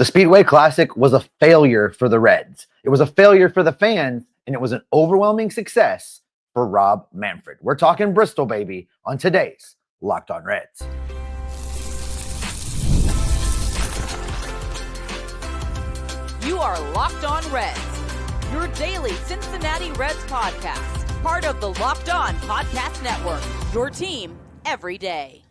The Speedway Classic was a failure for the Reds. It was a failure for the fans, and it was an overwhelming success for Rob Manfred. We're talking Bristol, baby, on today's Locked On Reds. You are Locked On Reds, your daily Cincinnati Reds podcast, part of the Locked On Podcast Network, your team every day.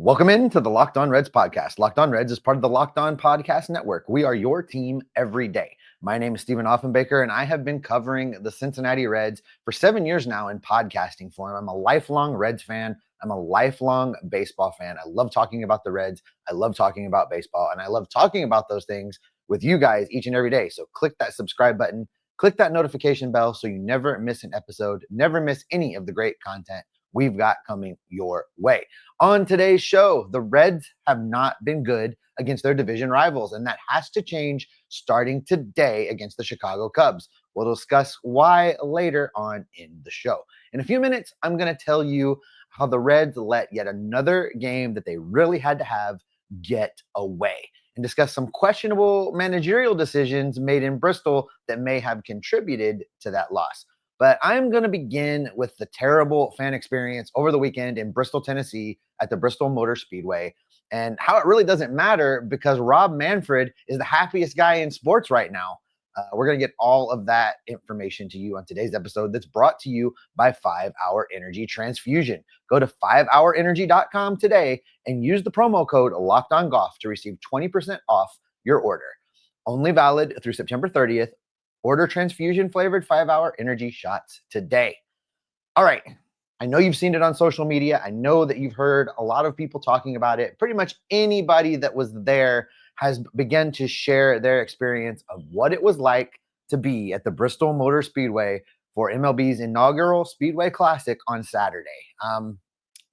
Welcome into the Locked On Reds podcast. Locked On Reds is part of the Locked On Podcast Network. We are your team every day. My name is Steven Offenbaker, and I have been covering the Cincinnati Reds for 7 years now in podcasting form. I'm a lifelong Reds fan. I'm a lifelong baseball fan. I love talking about the Reds. I love talking about baseball, and I love talking about those things with you guys each and every day. So click that subscribe button, click that notification bell so you never miss an episode, never miss any of the great content we've got coming your way. On today's show, the Reds have not been good against their division rivals, and that has to change starting today against the Chicago Cubs. We'll discuss why later on in the show. In a few minutes, I'm going to tell you how the Reds let yet another game that they really had to have get away, and discuss some questionable managerial decisions made in Bristol that may have contributed to that loss. But I'm going to begin with the terrible fan experience over the weekend in Bristol, Tennessee at the Bristol Motor Speedway, and how it really doesn't matter because Rob Manfred is the happiest guy in sports right now. We're going to get all of that information to you on today's episode that's brought to you by 5 Hour Energy Transfusion. Go to 5hourenergy.com today and use the promo code LOCKEDONGOLF to receive 20% off your order. Only valid through September 30th. Order transfusion-flavored 5 Hour Energy shots today. All right. I know you've seen it on social media. I know that you've heard a lot of people talking about it. Pretty much anybody that was there has begun to share their experience of what it was like to be at the Bristol Motor Speedway for MLB's inaugural Speedway Classic on Saturday.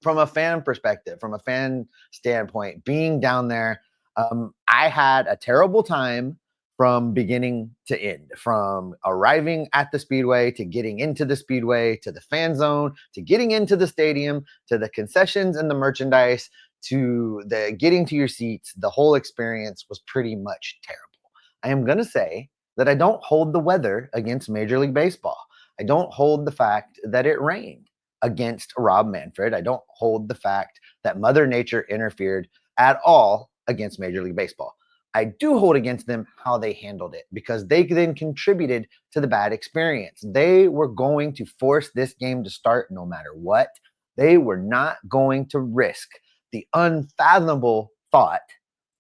From a fan perspective, from a fan standpoint, being down there, I had a terrible time from beginning to end, from arriving at the Speedway to getting into the Speedway, to the fan zone, to getting into the stadium, to the concessions and the merchandise, to the getting to your seats. The whole experience was pretty much terrible. I am going to say that I don't hold the weather against Major League Baseball. I don't hold the fact that it rained against Rob Manfred. I don't hold the fact that Mother Nature interfered at all against Major League Baseball. I do hold against them how they handled it, because they then contributed to the bad experience. They were going to force this game to start no matter what. They were not going to risk the unfathomable thought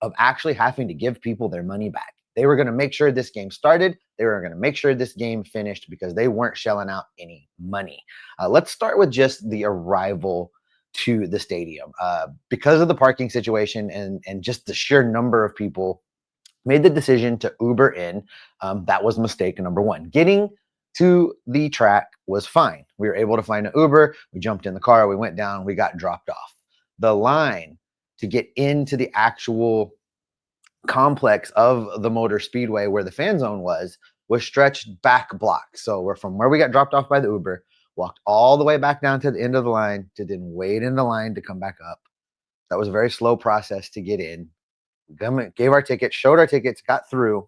of actually having to give people their money back. They were going to make sure this game started. They were going to make sure this game finished because they weren't shelling out any money. Let's start with just the arrival to the stadium. Because of the parking situation and just the sheer number of people made the decision to Uber in. That was mistake number one. Getting to the track was fine. We were able to find an Uber. We jumped in the car. We went down. We got dropped off. The line to get into the actual complex of the Motor Speedway where the fan zone was stretched back blocks. So we're from where we got dropped off by the Uber, walked all the way back down to the end of the line to then wait in the line to come back up. That was a very slow process to get in. Gave our tickets, showed our tickets, got through,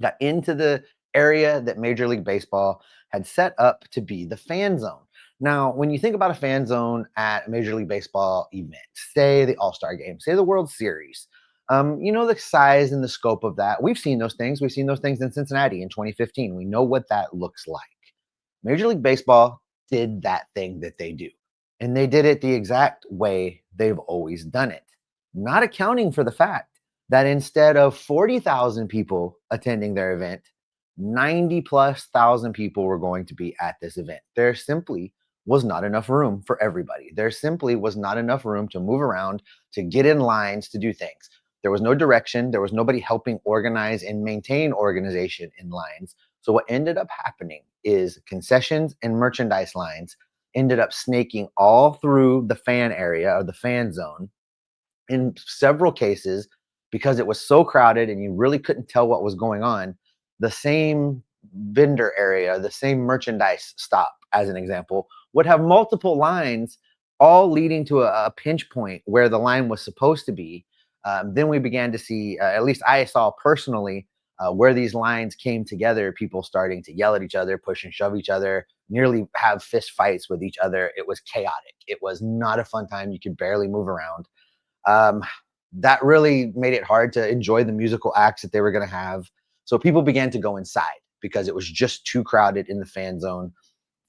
got into the area that Major League Baseball had set up to be the fan zone. Now, when you think about a fan zone at a Major League Baseball event, say the All-Star Game, say the World Series, you know the size and the scope of that. We've seen those things. We've seen those things in Cincinnati in 2015. We know what that looks like. Major League Baseball did that thing that they do, and they did it the exact way they've always done it, not accounting for the fact that instead of 40,000 people attending their event, 90,000+ people were going to be at this event. There simply was not enough room for everybody. There simply was not enough room to move around, to get in lines, to do things. There was no direction. There was nobody helping organize and maintain organization in lines. So what ended up happening is concessions and merchandise lines ended up snaking all through the fan area or the fan zone. In several cases, because it was so crowded and you really couldn't tell what was going on, the same vendor area, the same merchandise stop, as an example, would have multiple lines all leading to a pinch point where the line was supposed to be. Then we began to see, at least I saw personally, where these lines came together, people starting to yell at each other, push and shove each other, nearly have fist fights with each other. It was chaotic. It was not a fun time. You could barely move around. Um, that really made it hard to enjoy the musical acts that they were going to have. So people began to go inside because it was just too crowded in the fan zone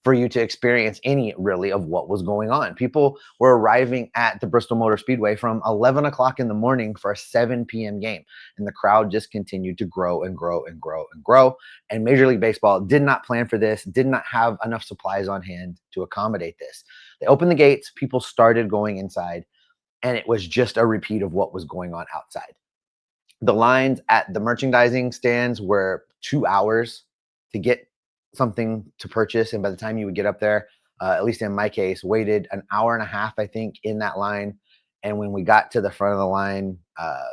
for you to experience any really of what was going on. People were arriving at the Bristol Motor Speedway from 11 o'clock in the morning for a 7 p.m. game. And the crowd just continued to grow and grow and grow and grow. And Major League Baseball did not plan for this, did not have enough supplies on hand to accommodate this. They opened the gates, people started going inside, and it was just a repeat of what was going on outside. The lines at the merchandising stands were 2 hours to get something to purchase. And by the time you would get up there, at least in my case, waited an hour and a half, I think, in that line. And when we got to the front of the line,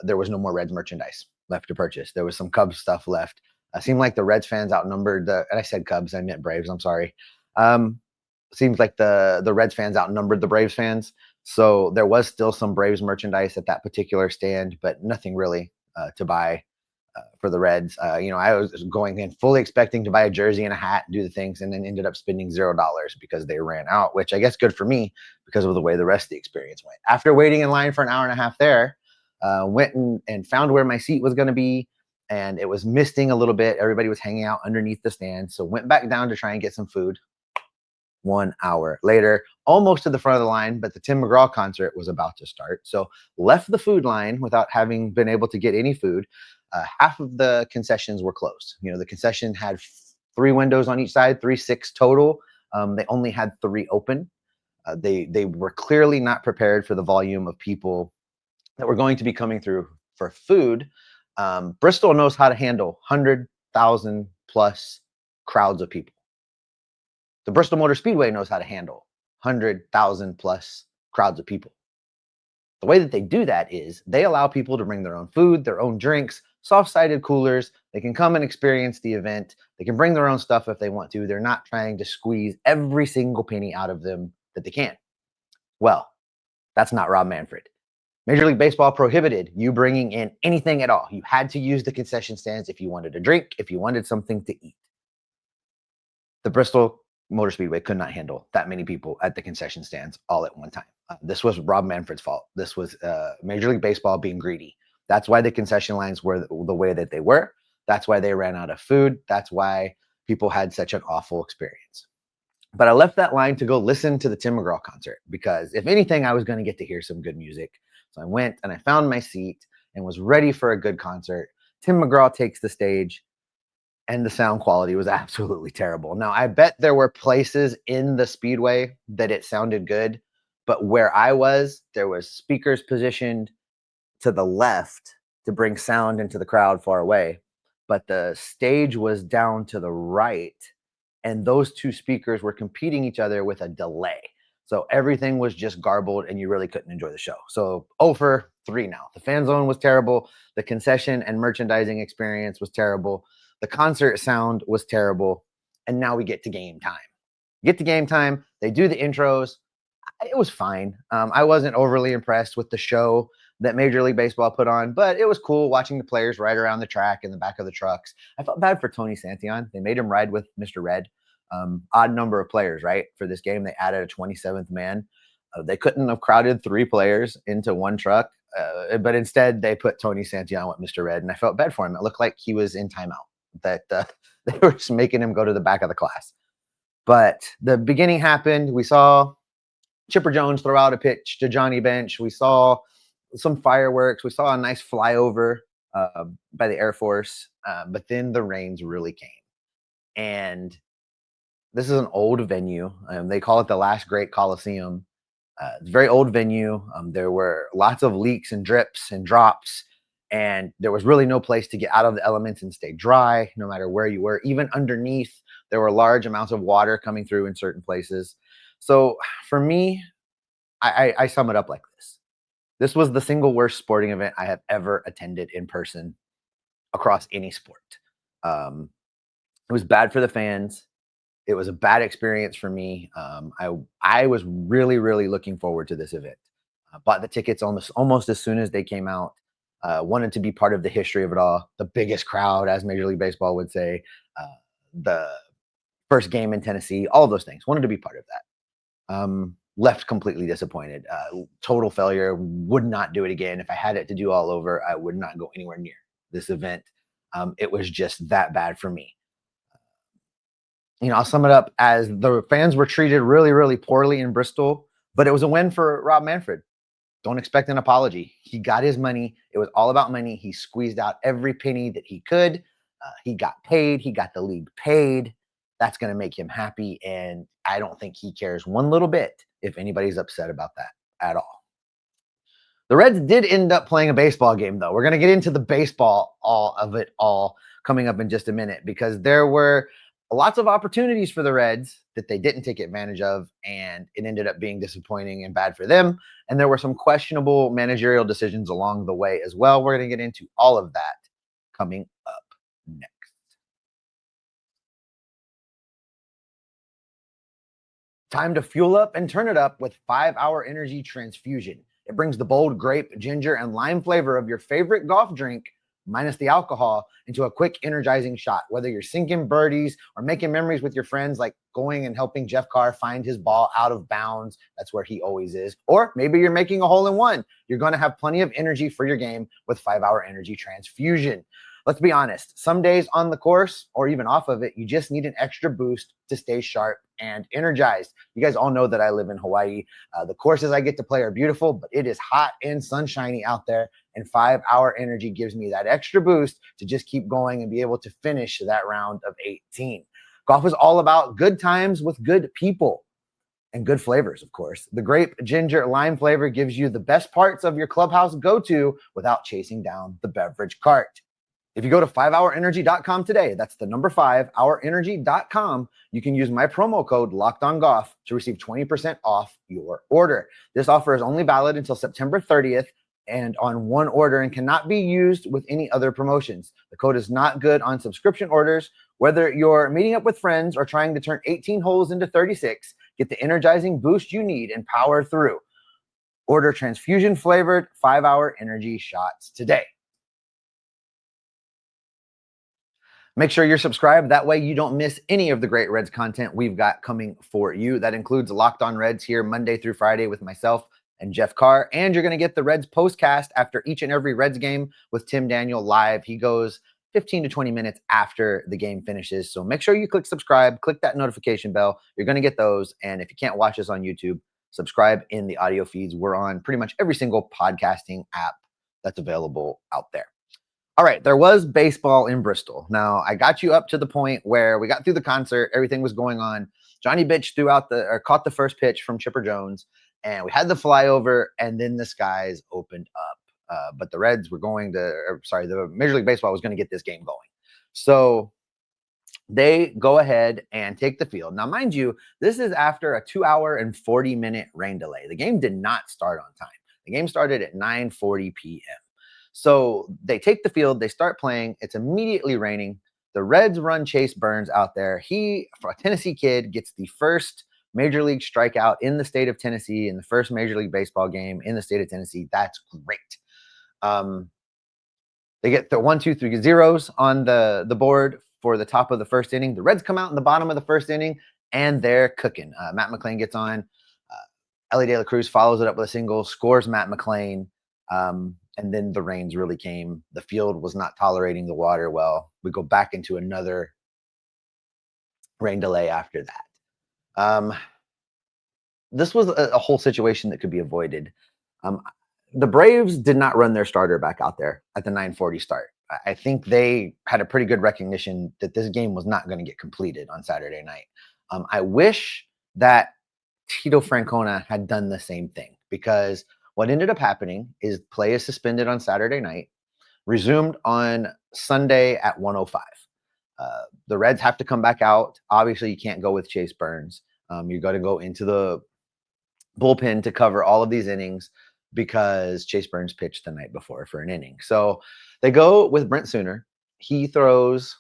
there was no more Reds merchandise left to purchase. There was some Cubs stuff left. It seemed like the Reds fans outnumbered and I said Cubs, I meant Braves. I'm sorry. Seems like the Reds fans outnumbered the Braves fans. So there was still some Braves merchandise at that particular stand, but nothing really to buy for the Reds. I was going in fully expecting to buy a jersey and a hat, do the things, and then ended up spending $0 because they ran out, which I guess good for me because of the way the rest of the experience went. After waiting in line for an hour and a half there, went and found where my seat was going to be, and it was misting a little bit. Everybody was hanging out underneath the stand, so went back down to try and get some food. 1 hour later, almost to the front of the line, but the Tim McGraw concert was about to start. So left the food line without having been able to get any food. Half of the concessions were closed. The concession had 3 windows on each side, 6 total. They only had 3 open. They were clearly not prepared for the volume of people that were going to be coming through for food. Bristol knows how to handle 100,000 plus crowds of people. The Bristol Motor Speedway knows how to handle 100,000 plus crowds of people. The way that they do that is they allow people to bring their own food, their own drinks, soft-sided coolers. They can come and experience the event. They can bring their own stuff if they want to. They're not trying to squeeze every single penny out of them that they can. Well, that's not Rob Manfred. Major League Baseball prohibited you bringing in anything at all. You had to use the concession stands if you wanted a drink, if you wanted something to eat. The Bristol Motor Speedway could not handle that many people at the concession stands all at one time. This was Rob Manfred's fault. This was Major League Baseball being greedy. That's why the concession lines were the way that they were. That's why they ran out of food. That's why people had such an awful experience. But I left that line to go listen to the Tim McGraw concert because if anything, I was going to get to hear some good music. So I went and I found my seat and was ready for a good concert. Tim McGraw takes the stage, and the sound quality was absolutely terrible. Now, I bet there were places in the Speedway that it sounded good, but where I was, there was speakers positioned to the left to bring sound into the crowd far away, but the stage was down to the right, and those 2 speakers were competing each other with a delay. So everything was just garbled, and you really couldn't enjoy the show. So 0 for 3 now. The fan zone was terrible. The concession and merchandising experience was terrible. The concert sound was terrible. And now we get to game time. They do the intros. It was fine. I wasn't overly impressed with the show that Major League Baseball put on, but it was cool watching the players ride around the track in the back of the trucks. I felt bad for Tony Santillan. They made him ride with Mr. Red. Odd number of players, right? For this game, they added a 27th man. They couldn't have crowded 3 players into one truck, but instead they put Tony Santillan with Mr. Red, and I felt bad for him. It looked like he was in timeout, that they were just making him go to the back of the class. But the beginning happened. We saw Chipper Jones throw out a pitch to Johnny Bench. We saw some fireworks. We saw a nice flyover by the Air Force, but then the rains really came. And this is an old venue. They call it the Last Great Coliseum. It's a very old venue. There were lots of leaks and drips and drops, and there was really no place to get out of the elements and stay dry, no matter where you were. Even underneath, there were large amounts of water coming through in certain places. So for me, I sum it up like this. This was the single worst sporting event I have ever attended in person across any sport. It was bad for the fans. It was a bad experience for me. I was really, really looking forward to this event. Bought the tickets almost as soon as they came out. wanted to be part of the history of it all, the biggest crowd, as Major League Baseball would say, the first game in Tennessee, all of those things. Wanted to be part of that. Left completely disappointed. Total failure. Would not do it again. If I had it to do all over, I would not go anywhere near this event. It was just that bad for me. I'll sum it up as the fans were treated really, really poorly in Bristol, but it was a win for Rob Manfred. Don't expect an apology. He got his money. It was all about money. He squeezed out every penny that he could. He got paid. He got the league paid. That's going to make him happy. And I don't think he cares one little bit if anybody's upset about that at all. The Reds did end up playing a baseball game, though. We're going to get into the baseball all coming up in just a minute, because there were lots of opportunities for the Reds that they didn't take advantage of, and it ended up being disappointing and bad for them. And there were some questionable managerial decisions along the way as well. We're going to get into all of that coming up next. Time to fuel up and turn it up with 5-Hour Energy Transfusion. It brings the bold grape, ginger, and lime flavor of your favorite golf drink, minus the alcohol, into a quick, energizing shot. Whether you're sinking birdies or making memories with your friends, like going and helping Jeff Carr find his ball out of bounds, that's where he always is. Or maybe you're making a hole-in-one. You're going to have plenty of energy for your game with 5-Hour Energy Transfusion. Let's be honest, some days on the course or even off of it, you just need an extra boost to stay sharp and energized. You guys all know that I live in Hawaii. The courses I get to play are beautiful, but it is hot and sunshiny out there, and 5-Hour Energy gives me that extra boost to just keep going and be able to finish that round of 18. Golf is all about good times with good people and good flavors, of course. The grape, ginger, lime flavor gives you the best parts of your clubhouse go-to without chasing down the beverage cart. If you go to 5hourenergy.com today, that's the number 5hourenergy.com, you can use my promo code LOCKEDONGOLF to receive 20% off your order. This offer is only valid until September 30th and on one order, and cannot be used with any other promotions. The code is not good on subscription orders. Whether you're meeting up with friends or trying to turn 18 holes into 36, get the energizing boost you need and power through. Order transfusion flavored 5-Hour Energy shots today. Make sure you're subscribed. That way you don't miss any of the great Reds content we've got coming for you. That includes Locked On Reds here Monday through Friday with myself and Jeff Carr. And you're going to get the Reds postcast after each and every Reds game with Tim Daniel live. He goes 15 to 20 minutes after the game finishes. So make sure you click subscribe, click that notification bell. You're going to get those. And if you can't watch us on YouTube, subscribe in the audio feeds. We're on pretty much every single podcasting app that's available out there. All right, there was baseball in Bristol. Now, I got you up to the point where we got through the concert, everything was going on. Johnny Bitch caught the first pitch from Chipper Jones, and we had the flyover, and then the skies opened up. But the Reds were the Major League Baseball was going to get this game going. So they go ahead and take the field. Now, mind you, this is after a 2-hour and 40-minute rain delay. The game did not start on time. The game started at 9:40 p.m. So they take the field, they start playing. It's immediately raining. The Reds run Chase Burns out there. He, for a Tennessee kid, gets the first Major League strikeout in the state of Tennessee in the first Major League Baseball game in the state of Tennessee. That's great. They get the 1, 2, 3 zeros on the board for the top of the first inning. The Reds come out in the bottom of the first inning, and they're cooking. Matt McClain gets on. Ellie De La Cruz follows it up with a single, scores Matt McClain. And then the rains really came. The field was not tolerating the water well. We go back into another rain delay after that. This was a whole situation that could be avoided. The Braves did not run their starter back out there at the 9:40 start. I think they had a pretty good recognition that this game was not going to get completed on Saturday night. I wish that Tito Francona had done the same thing, because what ended up happening is play is suspended on Saturday night, resumed on Sunday at 1:05. The Reds have to come back out. Obviously, you can't go with Chase Burns. You're going to go into the bullpen to cover all of these innings because Chase Burns pitched the night before for an inning. So they go with Brent Sooner. He throws,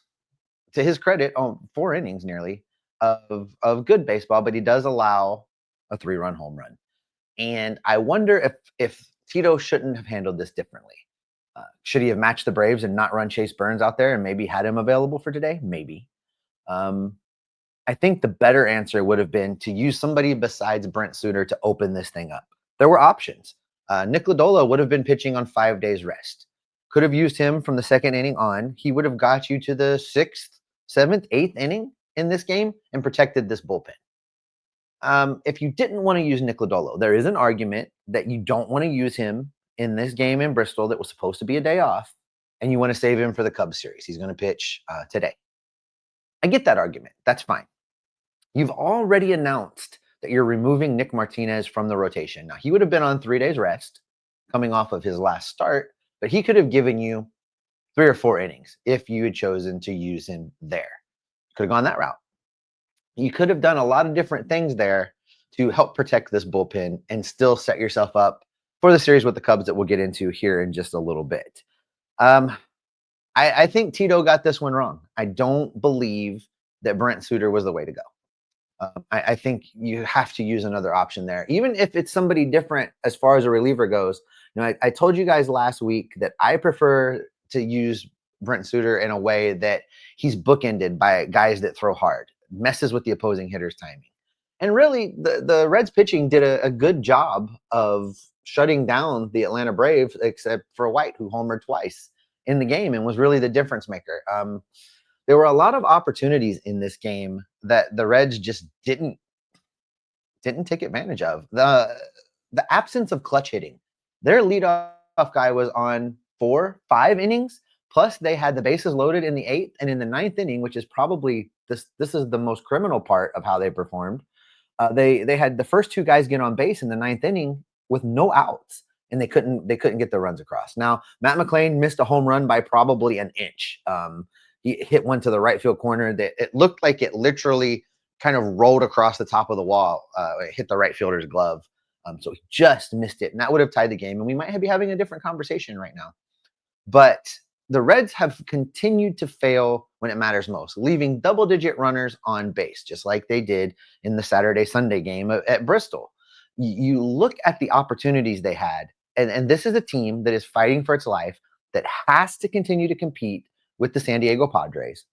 to his credit, 4 innings nearly of good baseball, but he does allow a 3-run home run. And I wonder if Tito shouldn't have handled this differently. Should he have matched the Braves and not run Chase Burns out there and maybe had him available for today? Maybe. I think the better answer would have been to use somebody besides Brent Suter to open this thing up. There were options. Nick Lodolo would have been pitching on 5 days rest. Could have used him from the second inning on. He would have got you to the 6th, 7th, 8th inning in this game and protected this bullpen. If you didn't want to use Nick Lodolo, there is an argument that you don't want to use him in this game in Bristol that was supposed to be a day off, and you want to save him for the Cubs series. He's going to pitch today. I get that argument. That's fine. You've already announced that you're removing Nick Martinez from the rotation. Now, he would have been on 3 days rest coming off of his last start, but he could have given you 3 or 4 innings if you had chosen to use him there. Could have gone that route. You could have done a lot of different things there to help protect this bullpen and still set yourself up for the series with the Cubs that we'll get into here in just a little bit. I think Tito got this one wrong. I don't believe that Brent Suter was the way to go. I think you have to use another option there, even if it's somebody different as far as a reliever goes. You know, I told you guys last week that I prefer to use Brent Suter in a way that he's bookended by guys that throw hard, messes with the opposing hitter's timing. And really, the Reds pitching did a good job of shutting down the Atlanta Braves, except for White, who homered twice in the game and was really the difference maker. There were a lot of opportunities in this game that the Reds just didn't take advantage of. The absence of clutch hitting. Their leadoff guy was on 4, 5 innings. Plus, they had the bases loaded in the 8th and in the 9th inning, which is probably this is the most criminal part of how they performed. They had the first 2 guys get on base in the 9th inning with no outs, and they couldn't get the runs across. Now, Matt McLain missed a home run by probably an inch. He hit one to the right field corner that it looked like it literally kind of rolled across the top of the wall. It hit the right fielder's glove. So he just missed it, and that would have tied the game, and we might be having a different conversation right now. But the Reds have continued to fail when it matters most, leaving double-digit runners on base, just like they did in the Saturday-Sunday game at Bristol. You look at the opportunities they had, and this is a team that is fighting for its life, that has to continue to compete with the San Diego Padres.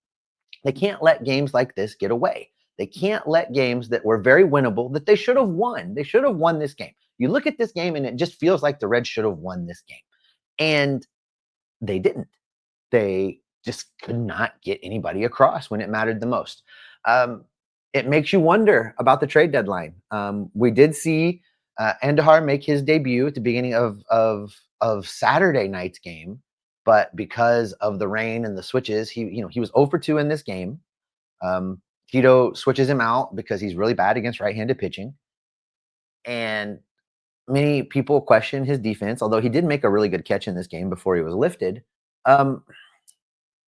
They can't let games like this get away. They can't let games that were very winnable, that they should have won. They should have won this game. You look at this game, and it just feels like the Reds should have won this game. And they didn't. They just could not get anybody across when it mattered the most. It makes you wonder about the trade deadline. We did see Andahar make his debut at the beginning of Saturday night's game, but because of the rain and the switches, he was 0 for 2 in this game. Tito switches him out because he's really bad against right-handed pitching, and many people question his defense, although he did make a really good catch in this game before he was lifted.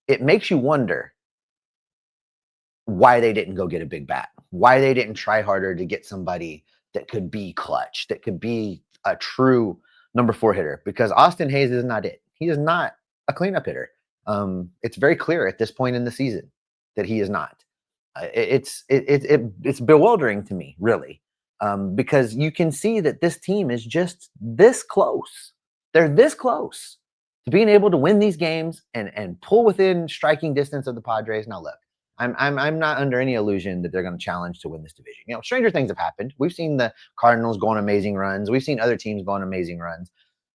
It makes you wonder why they didn't go get a big bat, why they didn't try harder to get somebody that could be clutch, that could be a true number 4 hitter, because Austin Hayes is not it. He is not a cleanup hitter. It's very clear at this point in the season that he is not. It's bewildering to me, really, because you can see that this team is just this close. They're this close to being able to win these games and pull within striking distance of the Padres. Now, look, I'm not under any illusion that they're going to challenge to win this division. You know, stranger things have happened. We've seen the Cardinals go on amazing runs. We've seen other teams go on amazing runs.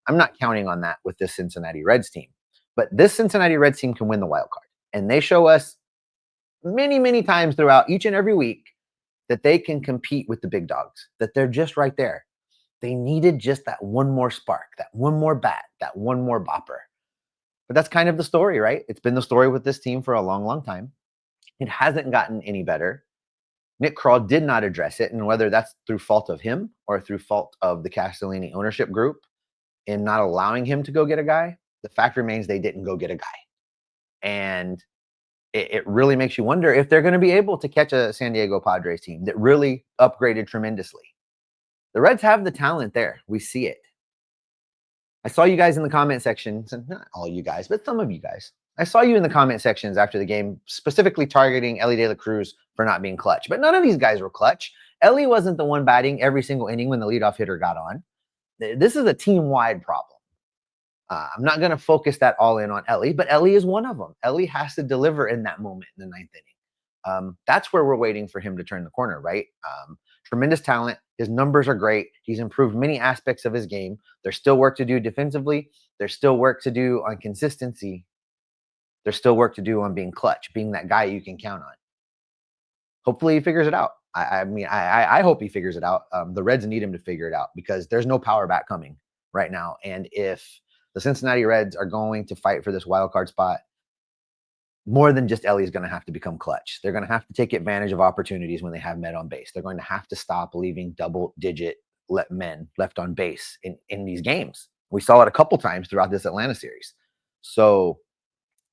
I'm not counting on that with this Cincinnati Reds team. But this Cincinnati Reds team can win the wild card. And they show us many, many times throughout each and every week that they can compete with the big dogs, that they're just right there. They needed just that one more spark, that one more bat, that one more bopper. But that's kind of the story, right? It's been the story with this team for a long, long time. It hasn't gotten any better. Nick Krall did not address it, and whether that's through fault of him or through fault of the Castellini ownership group in not allowing him to go get a guy, the fact remains they didn't go get a guy. And it really makes you wonder if they're going to be able to catch a San Diego Padres team that really upgraded tremendously. The Reds have the talent there. We see it. I saw you guys in the comment sections, and not all you guys, but some of you guys. I saw you in the comment sections after the game, specifically targeting Elly De La Cruz for not being clutch. But none of these guys were clutch. Elly wasn't the one batting every single inning when the leadoff hitter got on. This is a team-wide problem. I'm not going to focus that all in on Ellie, but Ellie is one of them. Ellie has to deliver in that moment in the ninth inning. That's where we're waiting for him to turn the corner, right? Tremendous talent. His numbers are great. He's improved many aspects of his game. There's still work to do defensively. There's still work to do on consistency. There's still work to do on being clutch, being that guy you can count on. Hopefully he figures it out. I hope he figures it out. The Reds need him to figure it out because there's no power back coming right now. And if the Cincinnati Reds are going to fight for this wild card spot, more than just Ellie is going to have to become clutch. They're going to have to take advantage of opportunities when they have men on base. They're going to have to stop leaving double-digit men left on base in these games. We saw it a couple times throughout this Atlanta series. So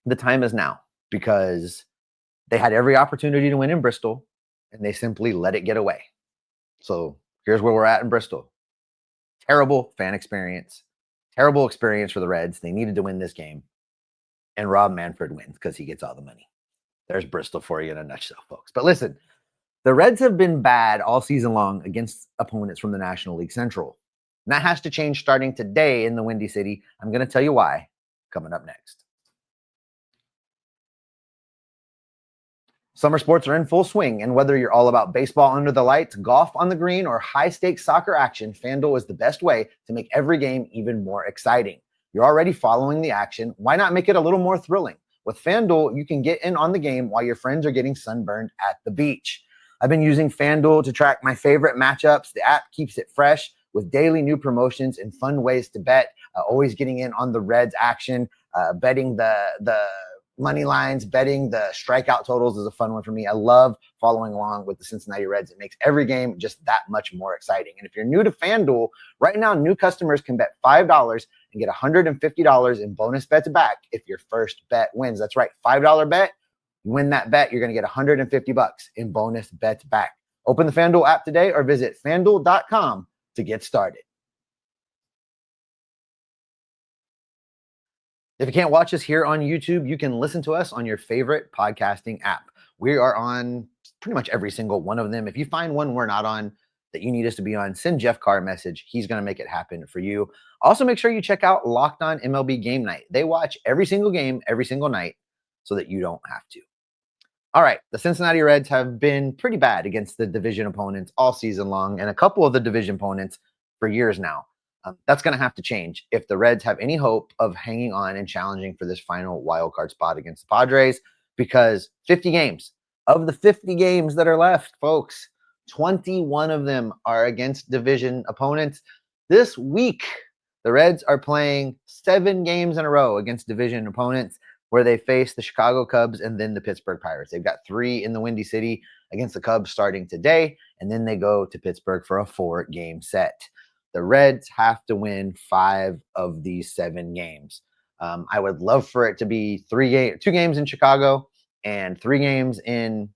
the time is now because they had every opportunity to win in Bristol, and they simply let it get away. So here's where we're at in Bristol. Terrible fan experience. Terrible experience for the Reds. They needed to win this game. And Rob Manfred wins because he gets all the money. There's Bristol for you in a nutshell, folks. But listen, the Reds have been bad all season long against opponents from the National League Central. And that has to change starting today in the Windy City. I'm going to tell you why coming up next. Summer sports are in full swing, and whether you're all about baseball under the lights, golf on the green, or high-stakes soccer action, FanDuel is the best way to make every game even more exciting. You're already following the action. Why not make it a little more thrilling? With FanDuel, you can get in on the game while your friends are getting sunburned at the beach. I've been using FanDuel to track my favorite matchups. The app keeps it fresh with daily new promotions and fun ways to bet. Always getting in on the Reds action, betting the money lines, betting the strikeout totals is a fun one for me. I love following along with the Cincinnati Reds. It makes every game just that much more exciting. And if you're new to FanDuel, right now, new customers can bet $5 and get $150 in bonus bets back if your first bet wins. That's right, $5 bet. You win that bet, you're going to get $150 in bonus bets back. Open the FanDuel app today or visit FanDuel.com to get started. If you can't watch us here on YouTube, you can listen to us on your favorite podcasting app. We are on pretty much every single one of them. If you find one we're not on that you need us to be on, send Jeff Carr a message. He's going to make it happen for you. Also, make sure you check out Locked On MLB Game Night. They watch every single game, every single night, so that you don't have to. All right, the Cincinnati Reds have been pretty bad against the division opponents all season long, and a couple of the division opponents for years now. That's going to have to change if the Reds have any hope of hanging on and challenging for this final wild card spot against the Padres, because 50 games of the 50 games that are left, folks, 21 of them are against division opponents. This week, the Reds are playing 7 games in a row against division opponents where they face the Chicago Cubs and then the Pittsburgh Pirates. They've got 3 in the Windy City against the Cubs starting today, and then they go to Pittsburgh for a 4-game set. The Reds have to win 5 of these 7 games. I would love for it to be 2 games in Chicago and 3 games in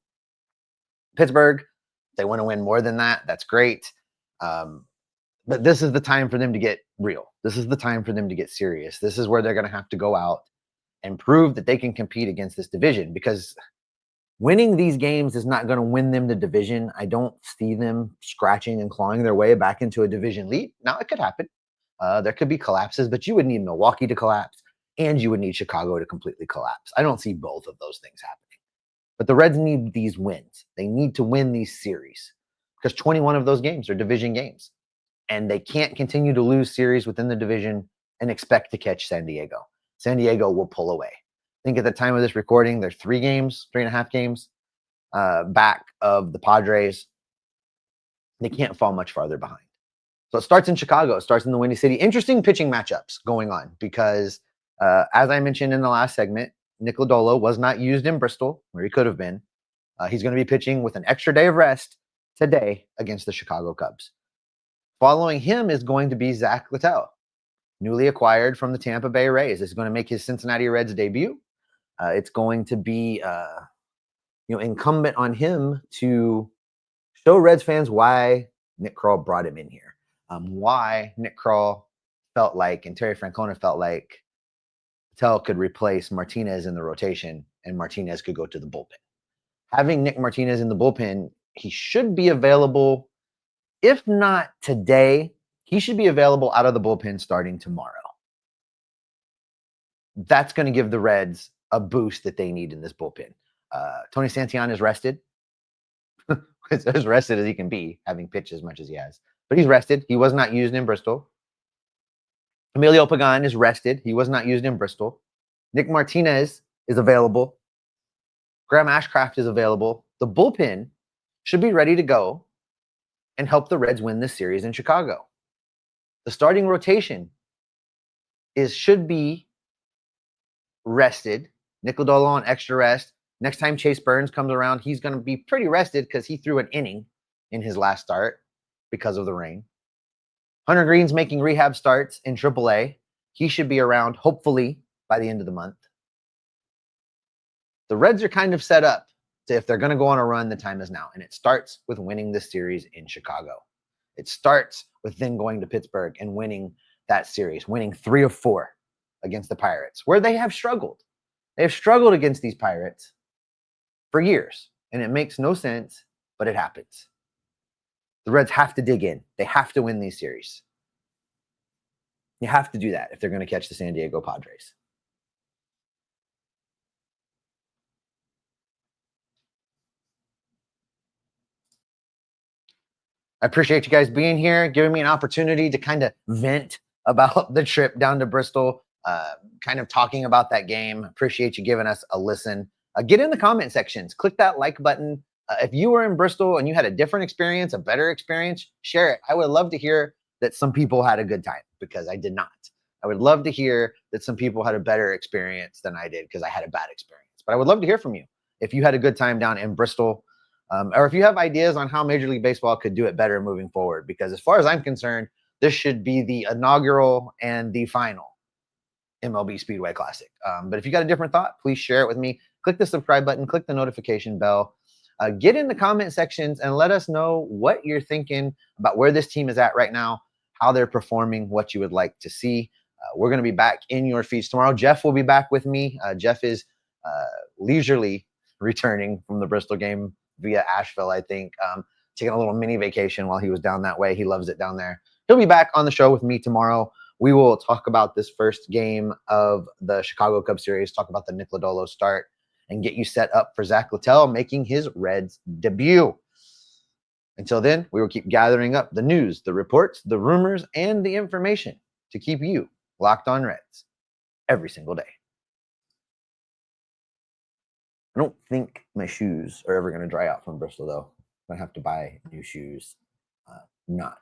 Pittsburgh. If they want to win more than that, that's great. But this is the time for them to get real. This is the time for them to get serious. This is where they're going to have to go out and prove that they can compete against this division, because winning these games is not going to win them the division. I don't see them scratching and clawing their way back into a division lead. Now, it could happen. There could be collapses, but you would need Milwaukee to collapse, and you would need Chicago to completely collapse. I don't see both of those things happening. But the Reds need these wins. They need to win these series because 21 of those games are division games, and they can't continue to lose series within the division and expect to catch San Diego. San Diego will pull away. I think at the time of this recording, they're 3.5 games back of the Padres. They can't fall much farther behind. So it starts in Chicago. It starts in the Windy City. Interesting pitching matchups going on because, as I mentioned in the last segment, Nick Lodolo was not used in Bristol, where he could have been. He's going to be pitching with an extra day of rest today against the Chicago Cubs. Following him is going to be Zach Littell, newly acquired from the Tampa Bay Rays. This is going to make his Cincinnati Reds debut. It's going to be incumbent on him to show Reds fans why Nick Krall brought him in here, why Nick Krall felt like and Terry Francona felt like Littell could replace Martinez in the rotation and Martinez could go to the bullpen. Having Nick Martinez in the bullpen, he should be available. If not today, he should be available out of the bullpen starting tomorrow. that's going to give the Reds a boost that they need in this bullpen. Tony Santillan is rested. It's as rested as he can be, having pitched as much as he has. But he's rested. He was not used in Bristol. Emilio Pagan is rested. He was not used in Bristol. Nick Martinez is available. Graham Ashcraft is available. The bullpen should be ready to go and help the Reds win this series in Chicago. The starting rotation should be rested. Nick Lodolo on extra rest. Next time Chase Burns comes around, he's going to be pretty rested because he threw an inning in his last start because of the rain. Hunter Greene's making rehab starts in AAA. He should be around, hopefully, by the end of the month. The Reds are kind of set up to, if they're going to go on a run, the time is now. And it starts with winning this series in Chicago. It starts with them going to Pittsburgh and winning that series, winning 3 of 4 against the Pirates, where they have struggled. They have struggled against these Pirates for years, and it makes no sense, but it happens. The Reds have to dig in. They have to win these series. You have to do that if they're going to catch the San Diego Padres. I appreciate you guys being here, giving me an opportunity to kind of vent about the trip down to Bristol, kind of talking about that game. Appreciate you giving us a listen. Get in the comment sections. Click that like button. If you were in Bristol and you had a different experience, a better experience, share it. I would love to hear that some people had a good time because I did not. I would love to hear that some people had a better experience than I did because I had a bad experience. But I would love to hear from you if you had a good time down in Bristol, or if you have ideas on how Major League Baseball could do it better moving forward. Because as far as I'm concerned, this should be the inaugural and the final MLB Speedway Classic. But if you got a different thought, please share it with me. Click the subscribe button, click the notification bell. Get in the comment sections and let us know what you're thinking about where this team is at right now, how they're performing, what you would like to see. We're going to be back in your feeds tomorrow. Jeff will be back with me. Jeff is leisurely returning from the Bristol game via Asheville, I think, taking a little mini vacation while he was down that way. He loves it down there. He'll be back on the show with me tomorrow. We will talk about this first game of the Chicago Cubs series, talk about the Nick Lodolo start, and get you set up for Zach Littell making his Reds debut. Until then, we will keep gathering up the news, the reports, the rumors, and the information to keep you locked on Reds every single day. I don't think my shoes are ever going to dry out from Bristol, though. I'm going to have to buy new shoes. Not